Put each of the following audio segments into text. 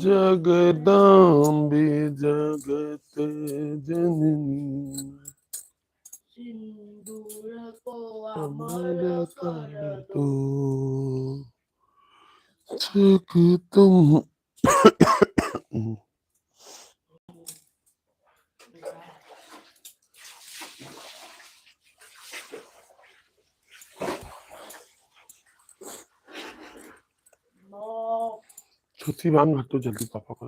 जगदाम्बे जगत जननी सिंदूर को अमर कर दो छक तुम। छुट्टी मान हटो जल्दी पापा को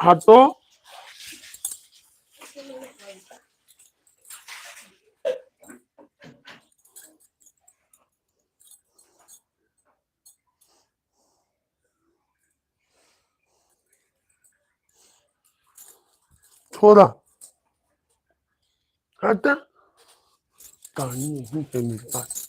हटो। थोड़ा हटा कहानी नहीं है मेरे पास।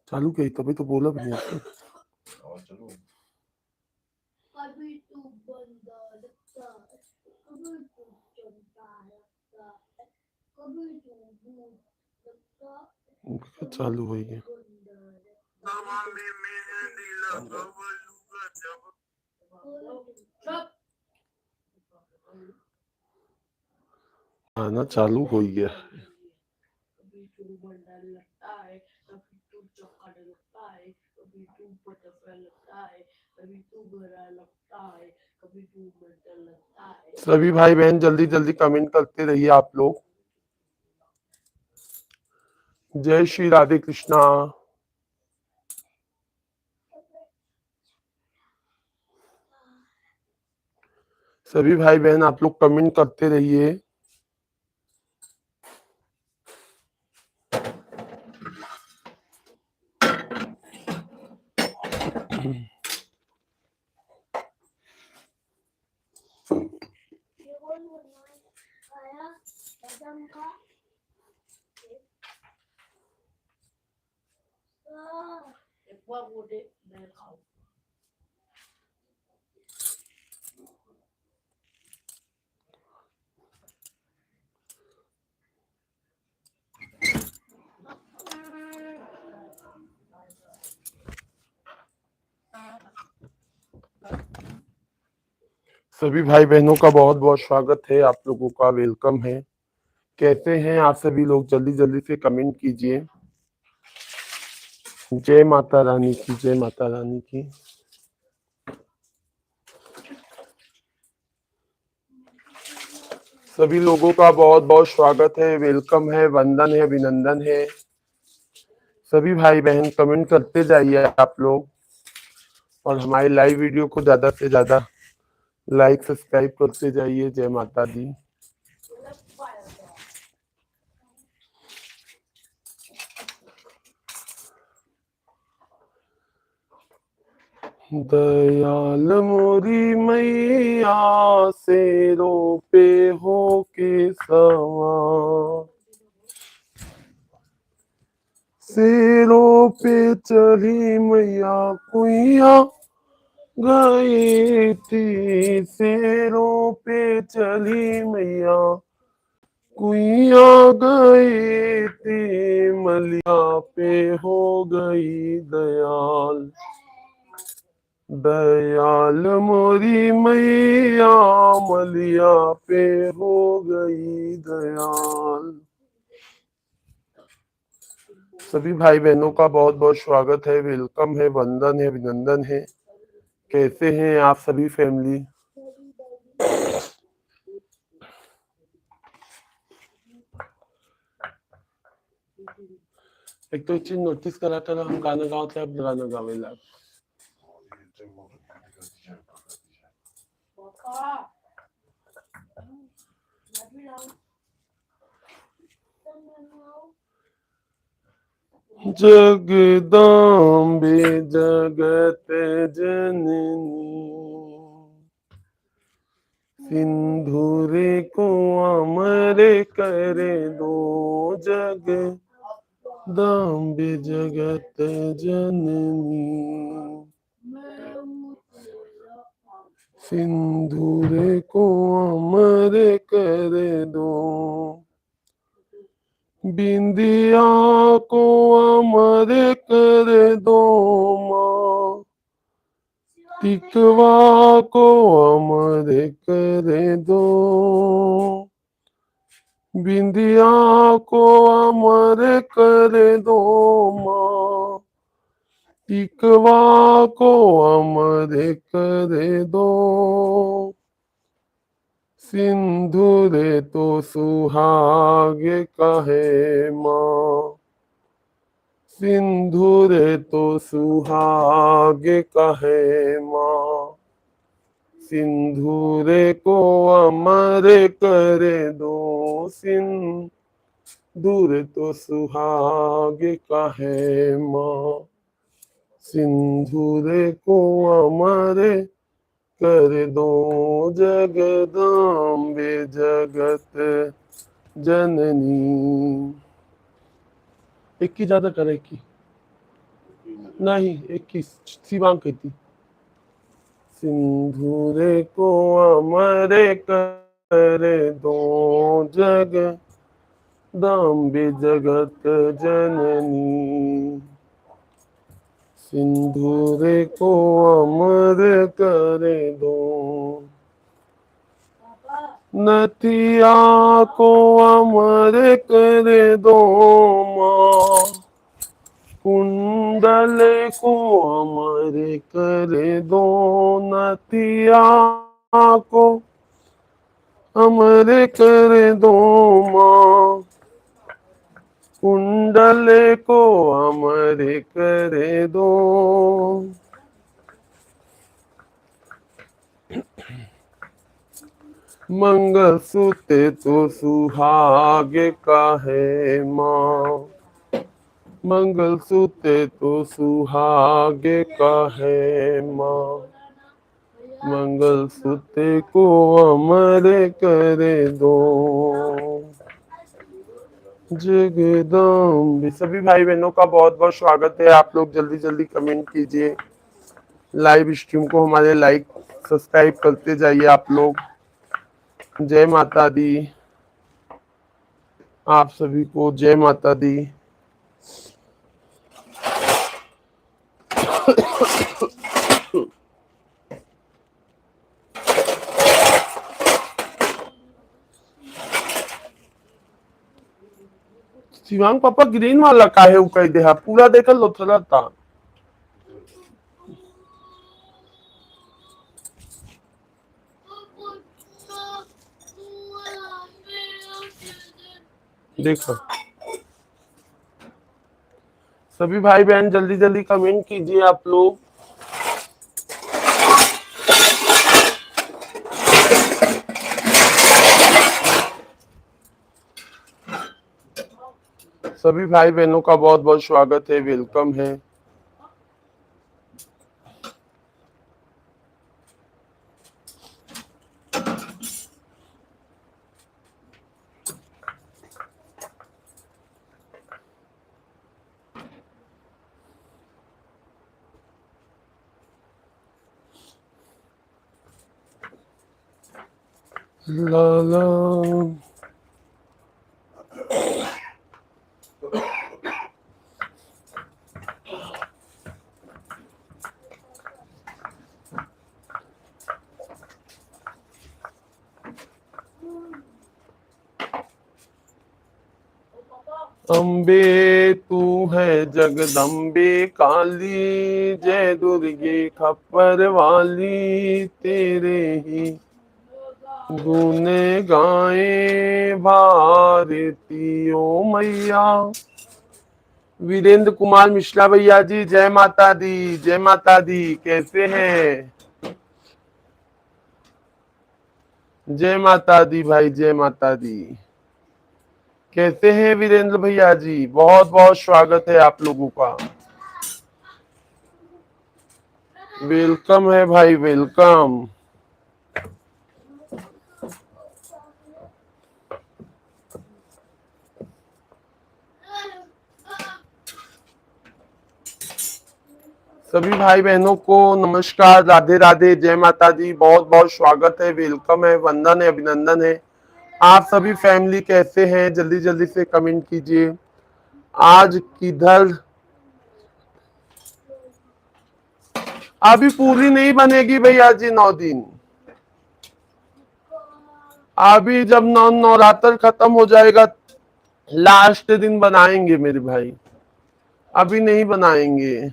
चालू कही तभी तो बोला भी नहीं। कभी तू बंदा लगता है, कभी तू चलता लगता है, कभी तू दूर लगता है। चालू हो गया। गाना चालू हो गया। कभी तू बंदा लगता है, कभी तू चौका लगता है, कभी तू बटरफ्लाई लगता है, कभी तू बड़ा लगता है, कभी तू बंदा लगता है। सभी भाई बहन जल्दी जल्दी कमेंट करते रहिए आप लोग। जय श्री राधे कृष्णा। सभी भाई बहन आप लोग कमेंट करते रहिए। सभी भाई बहनों का बहुत बहुत स्वागत है, आप लोगों का वेलकम है। कैसे हैं आप सभी लोग? जल्दी जल्दी से कमेंट कीजिए। जय माता रानी की, जय माता रानी की। सभी लोगों का बहुत बहुत स्वागत है, वेलकम है, वंदन है, अभिनंदन है। सभी भाई बहन कमेंट करते जाइए आप लोग, और हमारी लाइव वीडियो को ज्यादा से ज्यादा लाइक सब्सक्राइब करते जाइए। जय माता दी। दयाल मोरी मैया शेरों पे हो के सवार, शेरों पे चढ़ी मैया कुइया गई थी, शेरों पे चढ़ी मैया कुइया गई थी, मलिया पे हो गई दयाल, दयाल मोरी मैया मलिया पे हो गई दयाल। सभी भाई बहनों का बहुत बहुत स्वागत है, वेलकम है, वंदन है, अभिनंदन है। कैसे हैं आप सभी फैमिली? एक तो चीज नोटिस करा था हम गाना गाते अब गाना गावेला जगदम्बे जगत जननी सिंधुरे को अमर कर दो जगदम्बे जगत जननी सिंदूरे को अमर कर दो बिंदिया को अमर कर दो माँ टिकवा को अमर कर दो बिंदिया को अमर कर दो माँ टिकवा को अमर कर दो सिंधुरे तो सुहाग कहे माँ सिंधुरे तो सुहाग कहे माँ सिंधुरे को अमर कर दो सिंधुरे तो सुहाग कहे माँ सिंधुरे को अमर कर दो जगदम्बे जगत जननी एक की ज्यादा करे की नहीं एक की शिवांग कहती सिंधुरे को अमर कर दो जगदम्बे जगत जननी सिंधुरे को अमर कर दो नथिया को अमर कर दो माँ कुंडल को अमर कर दो नथिया को अमर कर दो माँ कुंडल को अमर कर दो मंगलसूत्र तो सुहाग का है माँ मंगलसूत्र तो सुहाग का है माँ मंगलसूत्र को अमर कर दो जगदम्बे सभी भाई बहनों का बहुत बहुत स्वागत है। आप लोग जल्दी जल्दी कमेंट कीजिए, लाइव स्ट्रीम को हमारे लाइक सब्सक्राइब करते जाइए आप लोग। जय माता दी, आप सभी को जय माता दी। शिवांग पापा ग्रीन वाला काहे कह दे पूरा देखल लो थोड़ा था देखो सभी भाई बहन जल्दी जल्दी कमेंट कीजिए आप लोग। सभी भाई बहनों का बहुत बहुत स्वागत है, वेलकम है। ला ला अम्बे तू है जगदम्बे काली, जय दुर्गे खप्पर वाली, तेरे ही गुण गाए भारती ओ मैया। वीरेंद्र कुमार मिश्रा भैया जी, जय माता दी, जय माता दी, कैसे हैं? जय माता दी भाई, जय माता दी, कैसे हैं वीरेंद्र भैया जी? बहुत बहुत स्वागत है आप लोगों का। वेलकम है भाई, वेलकम। सभी भाई बहनों को नमस्कार, राधे राधे, जय माता दी, बहुत बहुत स्वागत है, वेलकम है, वंदन है, अभिनंदन है। आप सभी फैमिली कैसे हैं? जल्दी जल्दी से कमेंट कीजिए। आज किधर? अभी पूरी नहीं बनेगी भैया जी 9 दिन। अभी जब नवरात्र खत्म हो जाएगा लास्ट दिन बनाएंगे मेरे भाई, अभी नहीं बनाएंगे।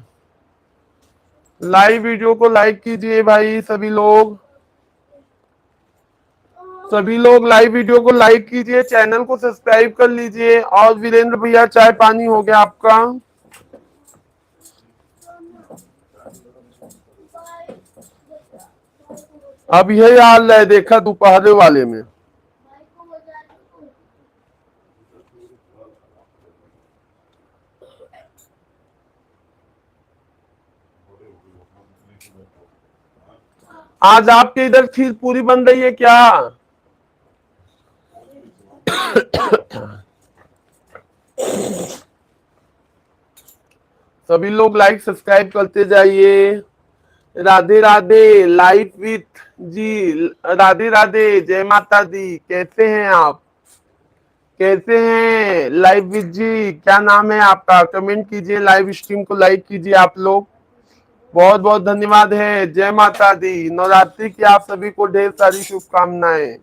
लाइव वीडियो को लाइक कीजिए भाई, सभी लोग लाइव वीडियो को लाइक कीजिए, चैनल को सब्सक्राइब कर लीजिए। और वीरेंद्र भैया चाय पानी हो गया आपका? अब यही हाल है, देखा दोपहर वाले में। आज आपके इधर खीर पूरी बन रही है क्या? सभी लोग लाइक सब्सक्राइब करते जाइए। राधे राधे लाइफ विथ जी, राधे राधे, जय माता दी, कैसे हैं आप? कैसे हैं लाइव विथ जी? क्या नाम है आपका? कमेंट कीजिए, लाइव स्ट्रीम को लाइक कीजिए आप लोग। बहुत बहुत धन्यवाद है, जय माता दी। नवरात्रि की आप सभी को ढेर सारी शुभकामनाएं।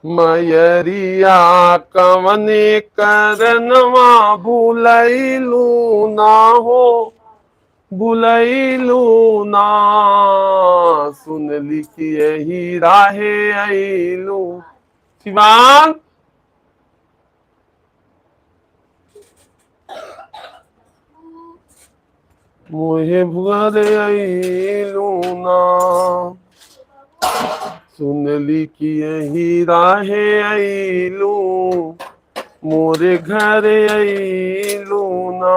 मयरिया कवने करनवा भूलैलू ना हो, भूलैलू ना, सुन लिखी यही राहे ऐलू। शिवांग मोहे भुआरे ऐलू ना, सुन ली कि यही राहे ऐलू, मोरे घर ऐलू ना।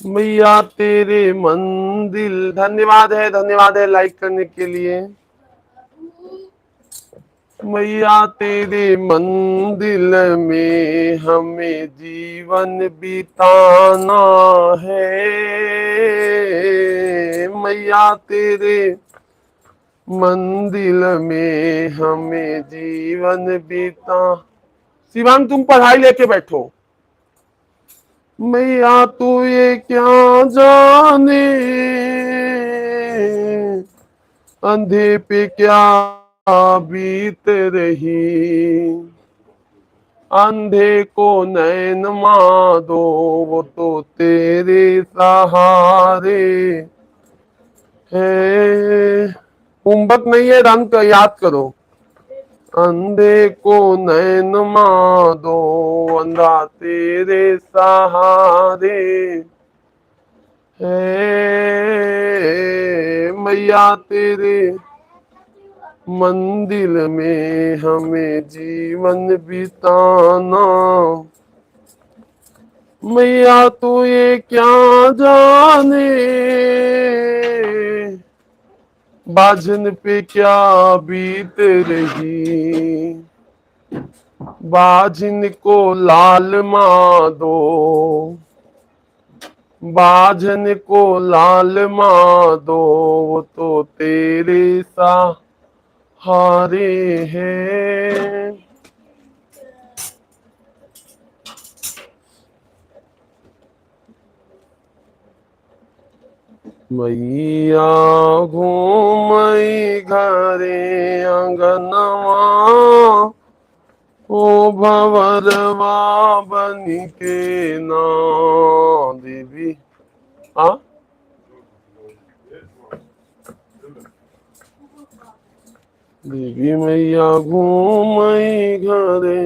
मैया तेरे मंदिर, धन्यवाद है लाइक करने के लिए। मैया तेरे मंदिर में हमें जीवन बिताना है, मैया तेरे मंदिर में हमें जीवन बिता। शिवांग तुम पढ़ाई लेके बैठो। मैया तू ये क्या जाने, अंधे पे क्या बीत रही, अंधे को नैन मां दो, वो तो तेरे सहारे है। कुंभक नहीं है, रंग का याद करो। अंधे को नैन मां दो, अंधा तेरे सहारे है, मैया तेरे मंदिर में हमें जीवन बिताना। मैया तू ये क्या जाने, बाजन पे क्या बीत रही, बाजिन को लाल माँ दो, बाजन को लाल माँ दो, वो तो तेरे सहारे हैं। मैया घूमई घरे अंगनवा, ओ भंवरवा बनी के ना देवी। हाँ, देवी मैया घूमई घरे।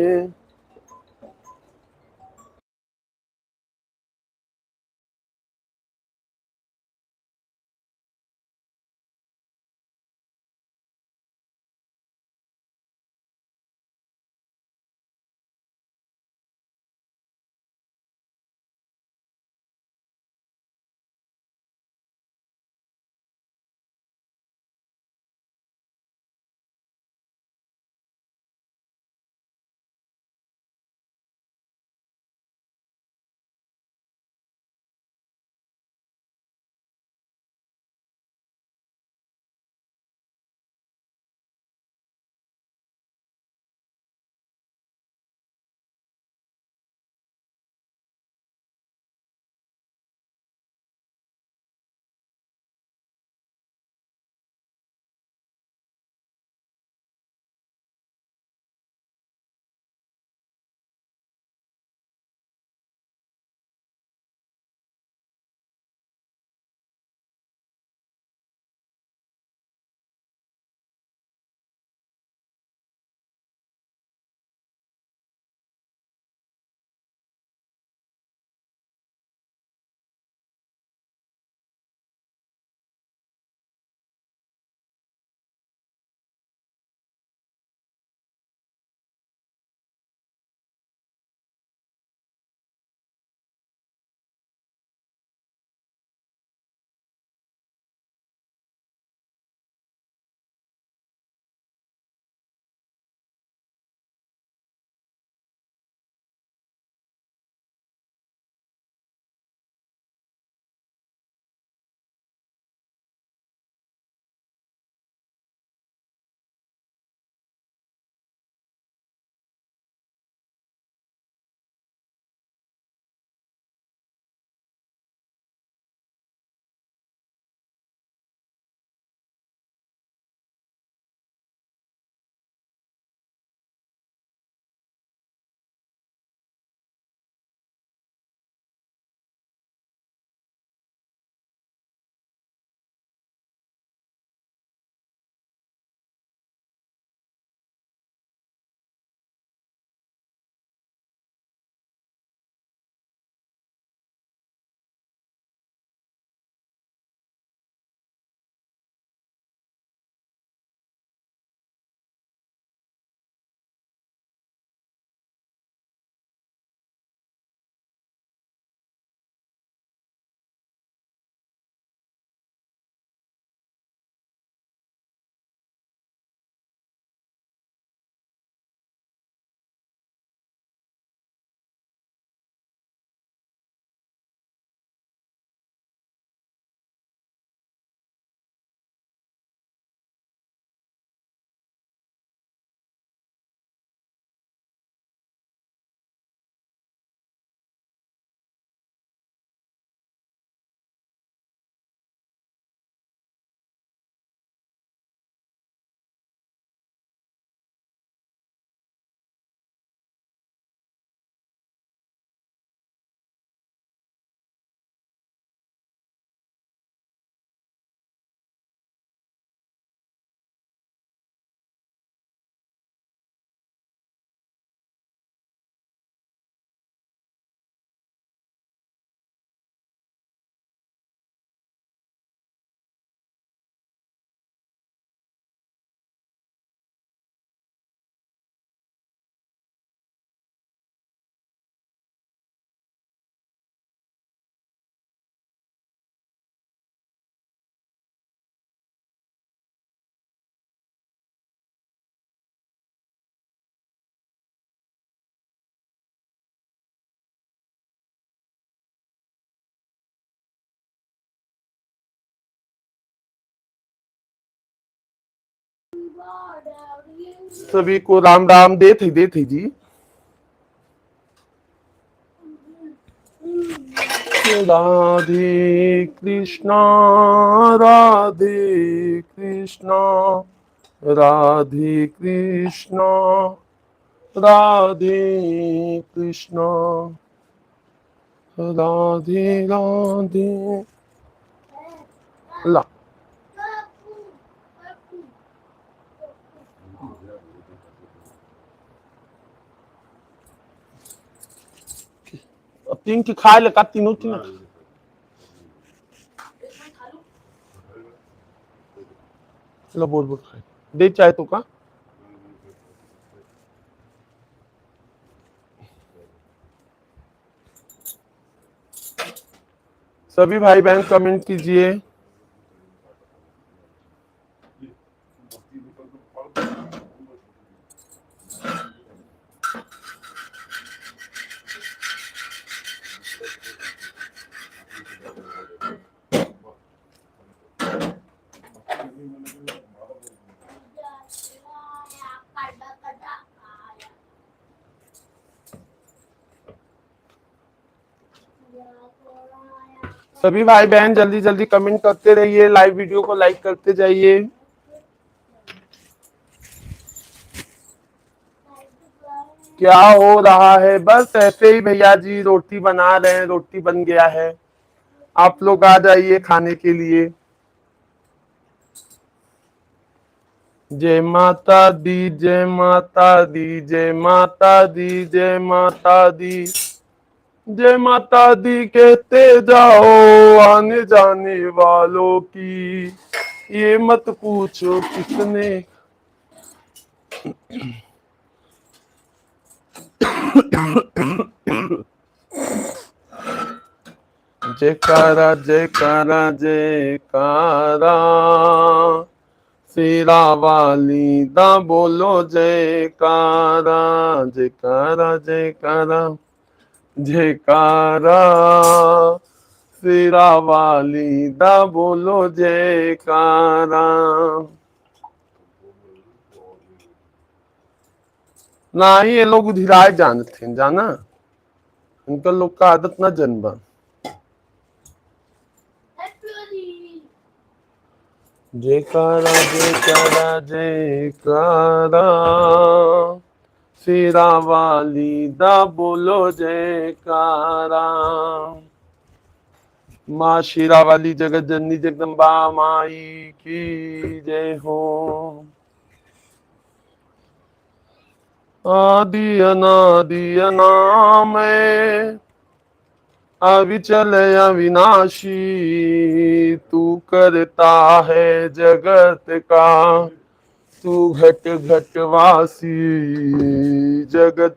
सभी को राम राम। दे थी जी। राधे कृष्णा, राधे कृष्णा, राधे कृष्णा, राधे कृष्णा, राधे राधे। ला तीन की खाए लगा तीनों तीन। लो बोल बोल खाए दे चाहे तो का। सभी भाई बहन कमेंट कीजिए। सभी भाई बहन जल्दी जल्दी कमेंट करते रहिए, लाइव वीडियो को लाइक करते जाइए। क्या हो रहा है? बस ऐसे ही भैया जी, रोटी बना रहे हैं, रोटी बन गया है। आप लोग आ जाइए खाने के लिए। जय माता दी, जय माता दी, जय माता दी, जय माता दी, जय माता दी कहते जाओ आने जाने वालों की, ये मत पूछो किसने। जयकारा जयकारा जयकारा, शेरा वाली दा बोलो जयकारा, जयकारा जयकारा जयकारा, शेरा वाली दा बोलो जयकारा। ना ही ये लोग उधिराए जानते हैं, जाना इनका लोग का आदत ना जन्म। जयकारा जयकारा जयकारा, शेरा वाली दा बोलो जयकारा। माँ शेरा वाली जगत जननी जगदम्बा माई की जय हो। आदि अनादि अनामय, अविचल अविनाशी, तू करता है जगत का, तू घट घट वासी। जगत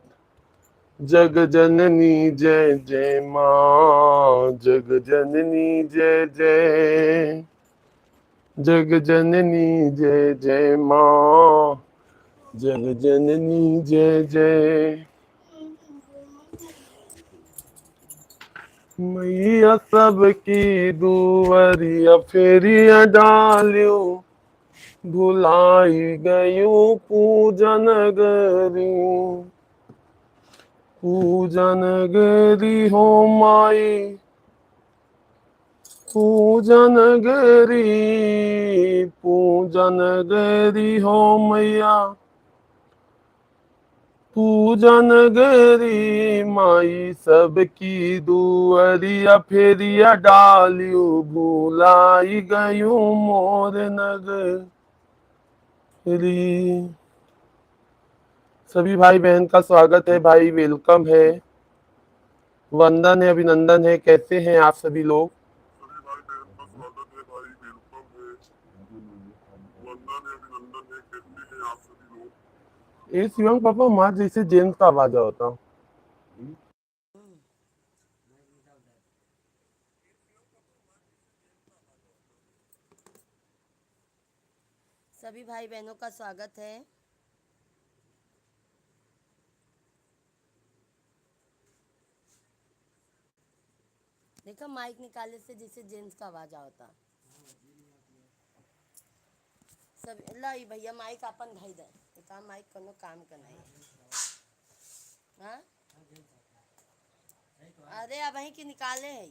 जग जननी जय जय माँ, जग जननी जय जय, जग जननी जय जय माँ, जग जननी जय जय। मैया सबकी दुवरिया फेरिया डालियो, भुलाई गयूं पूजन गरी, पूजन गरी हो माई, पूजन गरी, पूजन गरी हो मैया, पूजन गरी माई सबकी दुअरिया फेरिया डालियो, भुलाई गयूं मोर नगरी। सभी भाई बहन का स्वागत है भाई, वेलकम है, वंदन है, अभिनंदन है। कैसे हैं आप सभी लोग? सभी भाई बहन का स्वागत है भाई, वेलकम है, वंदन है, अभिनंदन है। कैसे हैं आप सभी लोग? ए शिवम पापा माँ जैसे जेंट्स का आवाज होता। सभी भाई बहनों का स्वागत है। देखा माइक निकाले से जिससे जेंट्स का आवाज आता। सब लाई भैया माइक अपन भाई दे इतना माइक कोनो काम करना है। हाँ अरे अब वहीं की निकाले है।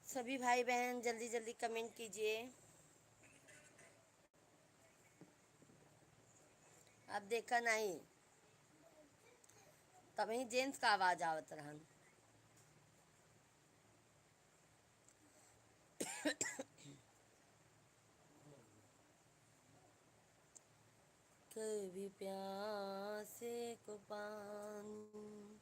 सभी भाई बहन जल्दी जल्दी कमेंट कीजिए। अब देखा नहीं तभी जेंट्स का आवाज आवत रहन। कभी प्यासे को पानी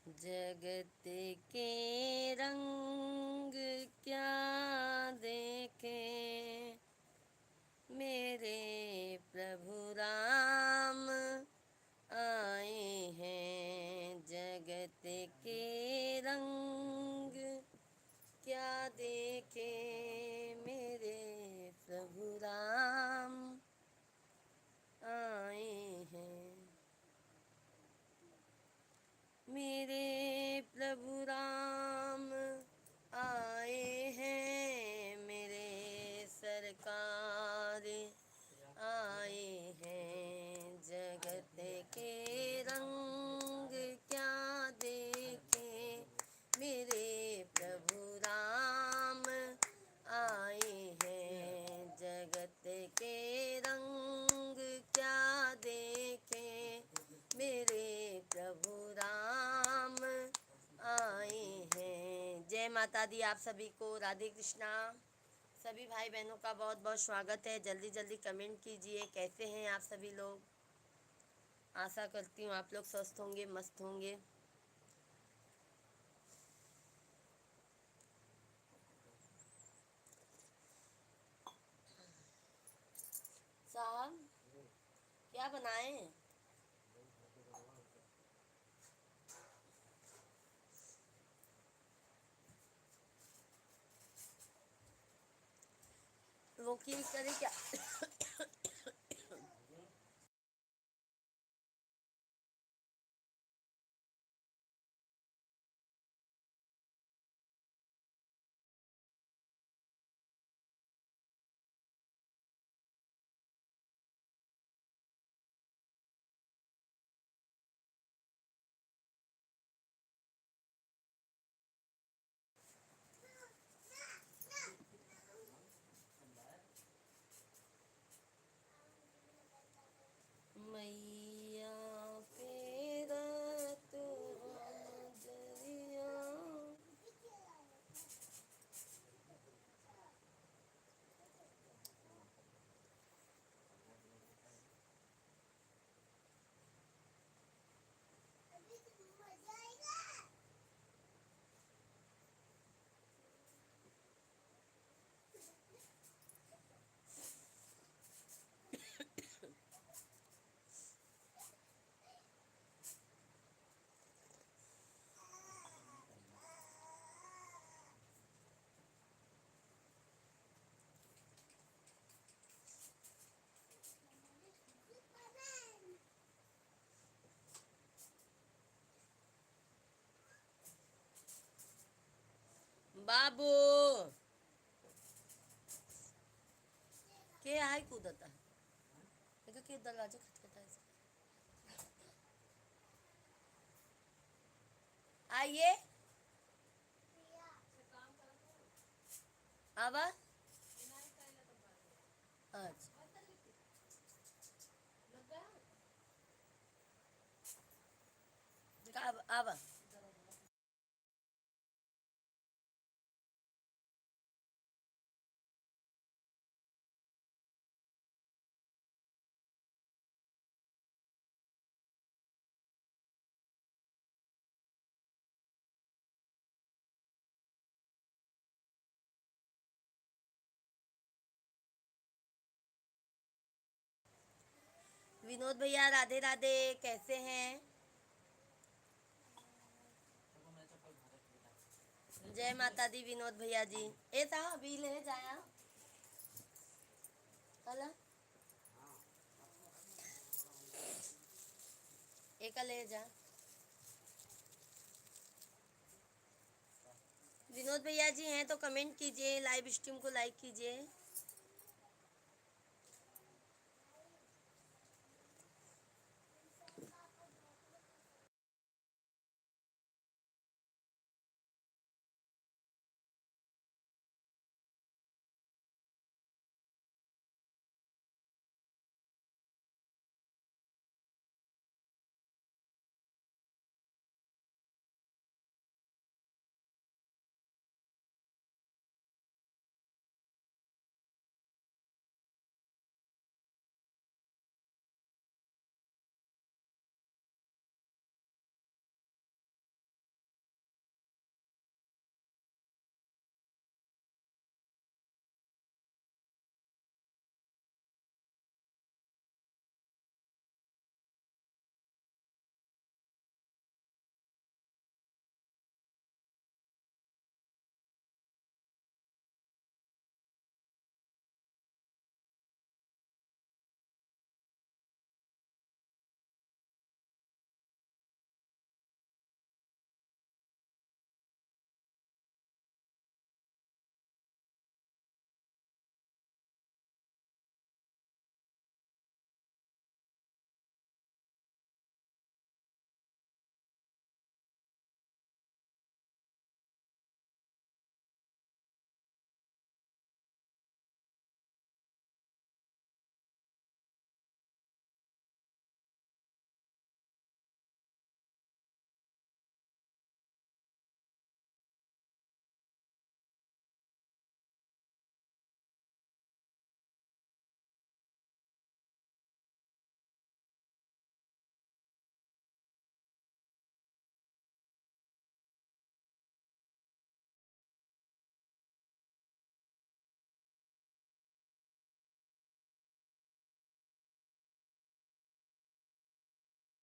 जगत के रंग क्या देखे मेरे प्रभु राम आए हैं। जगत के रंग क्या देखे मेरे प्रभु राम आए हैं। मेरे प्रभु राम आए हैं। मेरे सरकार आए हैं। जगत के रंग क्या देखे मेरे प्रभु राम आए हैं। जगत के रंग क्या देखे मेरे प्रभु राम आए हैं। जय माता दी आप सभी को। राधे कृष्णा। सभी भाई बहनों का बहुत बहुत स्वागत है। जल्दी जल्दी कमेंट कीजिए कैसे हैं आप सभी लोग। आशा करती हूँ आप लोग स्वस्थ होंगे मस्त होंगे। साहब क्या बनाए? वो की करे क्या? मैया फेरत नजरिया बाबू के आई कूदता देखो के दरवाजा खटखटा है इसका। आइए आवा। अच्छा आवा। विनोद भैया राधे राधे कैसे हैं? जय माता दी विनोद भैया जी। ए था अभी ले जाया अला एक ले जा। विनोद भैया जी हैं तो कमेंट कीजिए, लाइव स्ट्रीम को लाइक कीजिए।